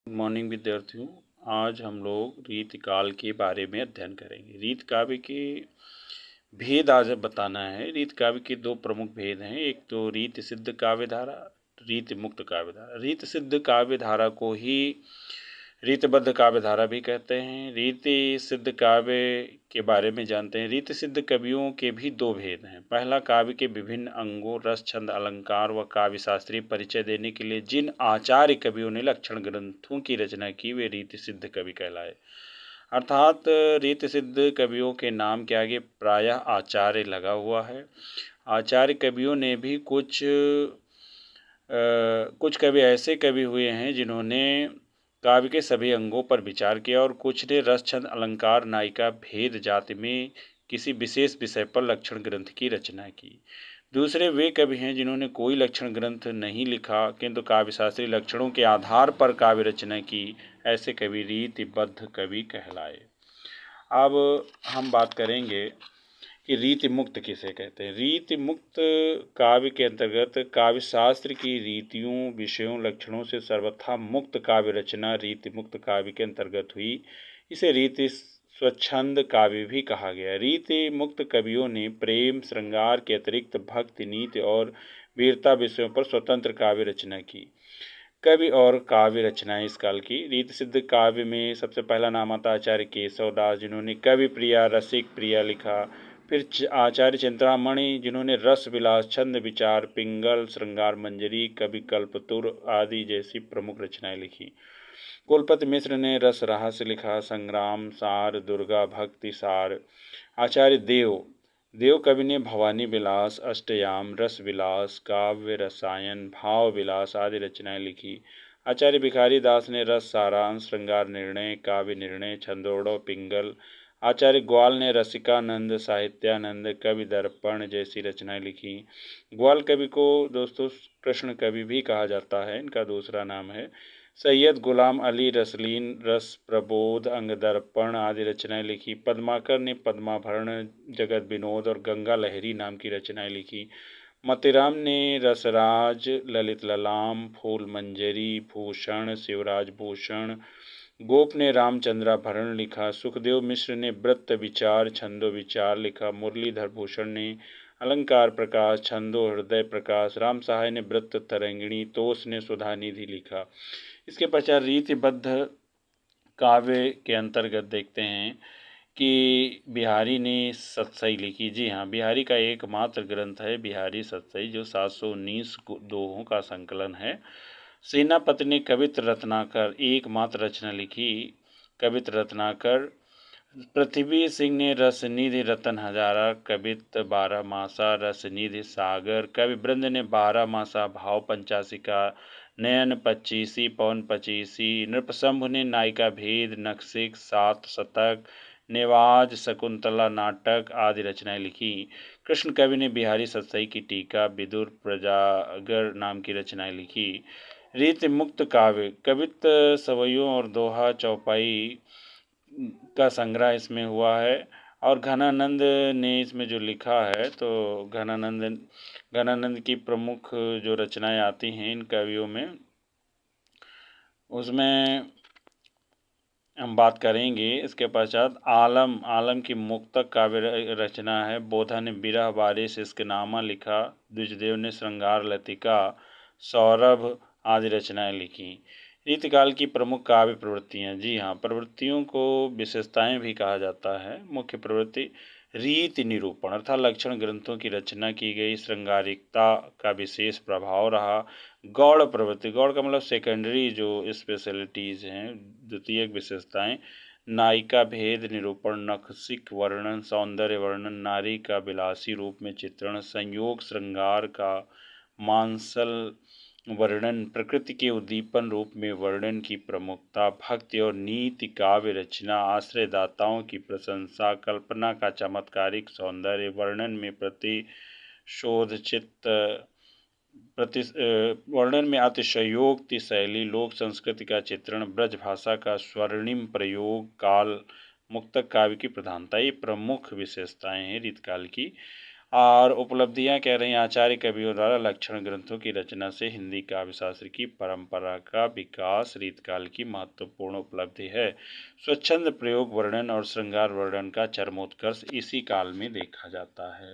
Good morning विद्यार्थियों। आज हम लोग रीतकाल के बारे में अध्ययन करेंगे। रीत काव्य के भेद आज बताना है। रीत काव्य के दो प्रमुख भेद हैं, एक तो रीत सिद्ध काव्य धारा, रीत मुक्त काव्य धारा। रीत सिद्ध काव्य धारा को ही रीतबद्ध काव्य धारा भी कहते हैं। रीति सिद्ध काव्य के बारे में जानते हैं। रीति सिद्ध कवियों के भी दो भेद हैं। पहला, काव्य के विभिन्न अंगों, रस, छंद, अलंकार व काव्य शास्त्रीय परिचय देने के लिए जिन आचार्य कवियों ने लक्षण ग्रंथों की रचना की वे रीति सिद्ध कवि कहलाए। अर्थात रीति सिद्ध कवियों के नाम के आगे प्रायः आचार्य लगा हुआ है। आचार्य कवियों ने भी कुछ कवि ऐसे कवि हुए हैं जिन्होंने काव्य के सभी अंगों पर विचार किया और कुछ ने रस, छंद, अलंकार, नायिका, भेद, जाति में किसी विशेष विषय पर लक्षण ग्रंथ की रचना की। दूसरे वे कवि हैं जिन्होंने कोई लक्षण ग्रंथ नहीं लिखा किंतु काव्यशास्त्रीय लक्षणों के आधार पर काव्य रचना की। ऐसे कवि रीतिबद्ध कवि कहलाए। अब हम बात करेंगे कि रीति मुक्त किसे कहते हैं। रीति मुक्त काव्य के अंतर्गत काव्य शास्त्र की रीतियों, विषयों, लक्षणों से सर्वथा मुक्त काव्य रचना रीति मुक्त काव्य के अंतर्गत हुई। इसे रीति स्वच्छंद काव्य भी कहा गया। रीति मुक्त कवियों ने प्रेम, श्रृंगार के अतिरिक्त भक्ति, नीति और वीरता विषयों पर स्वतंत्र काव्य रचना की। कवि और काव्य रचनाएं इस काल की। रीति सिद्ध काव्य में सबसे पहला नाम आता आचार्य केशव दास, जिन्होंने कवि प्रिया, रसिक प्रिया लिखा। फिर आचार्य चिंतामणि, जिन्होंने रस विलास, छंद विचार, पिंगल, श्रृंगार मंजरी, कवि कल्पतरु आदि जैसी प्रमुख रचनाएं लिखी। कुलपति मिश्र ने रस रहस्य लिखा, संग्राम सार, दुर्गा भक्ति सार। आचार्य देव कवि ने भवानी विलास, अष्टयाम, रस विलास, काव्य रसायन, भाव विलास आदि रचनाएं लिखी। आचार्य भिखारी दास ने रस सारांश, श्रृंगार निर्णय, काव्य निर्णय, छंदोड़, पिंगल। आचार्य ग्वाल ने रसिकानंद, साहित्यानंद, कवि दर्पण जैसी रचनाएं लिखी। ग्वाल कवि को दोस्तों कृष्ण कवि भी कहा जाता है, इनका दूसरा नाम है। सैयद गुलाम अली रसलीन, रस प्रबोध, अंग दर्पण आदि रचनाएं लिखी। पद्माकर ने पद्माभरण, जगत विनोद और गंगा लहरी नाम की रचनाएं लिखी। मतिराम ने रसराज, ललित ललाम, फूल मंजरी, भूषण, शिवराज भूषण। गोप ने रामचंद्राभरण लिखा। सुखदेव मिश्र ने व्रत विचार, छंदो विचार लिखा। मुरलीधर भूषण ने अलंकार प्रकाश, छंदो हृदय प्रकाश। राम सहाय ने व्रत तरंगिणी, तोष ने सुधानिधि लिखा। इसके पश्चात रीतिबद्ध काव्य के अंतर्गत देखते हैं कि बिहारी ने सतसई लिखी। जी हाँ, बिहारी का एकमात्र ग्रंथ है बिहारी सतसई, जो 719 दोहों का संकलन है। सेनापति ने कवित्र रत्नाकर एकमात्र रचना लिखी, कवित्र रत्नाकर। पृथ्वी सिंह ने रसनिधि रतन हजारा, कवित 12 मासा, रसनिधि सागर। कवि वृंद ने 12 मासा, भाव पंचाशिका, नयन पच्चीसी, पवन पचीसी। नृपशंभु ने नायिका भेद, नखशिख, 7 शतक, नेवाज, शकुंतला नाटक आदि रचनाएं लिखी। कृष्ण कवि ने बिहारी सतसई की टीका, विदुर प्रजागर नाम की रचनाएं लिखी। रीति मुक्त काव्य कवित, सवैयों और दोहा चौपाई का संग्रह इसमें हुआ है। और घनानंद ने इसमें जो लिखा है, तो घनानंद की प्रमुख जो रचनाएं आती हैं इन कवियों में, उसमें हम बात करेंगे। इसके पश्चात आलम की मुक्तक काव्य रचना है। बोधा ने बिरह बारिश इश्कनामा लिखा। द्विजदेव ने श्रृंगार लतिका, सौरभ आदि रचनाएं लिखी। रीतिकाल की प्रमुख काव्य प्रवृत्तियाँ। जी हाँ, प्रवृत्तियों को विशेषताएं भी कहा जाता है। मुख्य प्रवृत्ति रीति निरूपण अर्थात लक्षण ग्रंथों की रचना की गई। श्रृंगारिकता का विशेष प्रभाव रहा। गौड़ प्रवृत्ति, गौड़ का मतलब सेकेंडरी जो स्पेशलिटीज़ हैं, द्वितीयक विशेषताएं। नायिका भेद निरूपण, नखशिख वर्णन, सौंदर्य वर्णन, नारी का विलासी रूप में चित्रण, संयोग श्रृंगार का मांसल वर्णन, प्रकृति के उद्दीपन रूप में वर्णन की प्रमुखता, भक्ति और नीति काव्य रचना, आश्रयदाताओं की प्रशंसा, कल्पना का चमत्कारिक सौंदर्य, वर्णन में वर्णन में अतिशयोक्ति शैली, लोक संस्कृति का चित्रण, ब्रज भाषा का स्वर्णिम प्रयोग, काल मुक्तक काव्य की प्रधानता, ये प्रमुख विशेषताएं हैं रीतकाल की। और उपलब्धियां कह रही हैं, आचार्य कवियों द्वारा लक्षण ग्रंथों की रचना से हिंदी काव्य शास्त्र की परंपरा का विकास रीतकाल की महत्वपूर्ण उपलब्धि है। स्वच्छंद प्रयोग वर्णन और श्रृंगार वर्णन का चरमोत्कर्ष इसी काल में देखा जाता है।